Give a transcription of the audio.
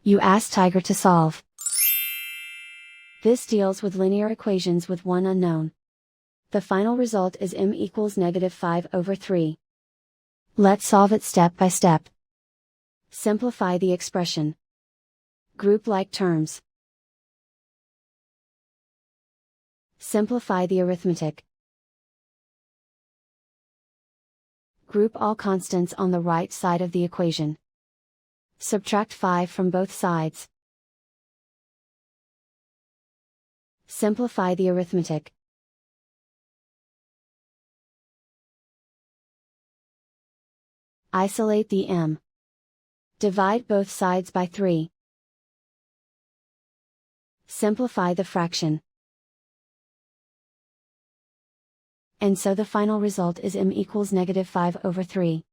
You ask Tiger to solve. This deals with linear equations with one unknown. The final result is m equals -5/3. Let's solve it step by step. Simplify the expression. Group like terms. Simplify the arithmetic. Group all constants on the right side of the equation. Subtract 5 from both sides. Simplify the arithmetic. Isolate the m. Divide both sides by 3. Simplify the fraction. And so the final result is m equals -5/3.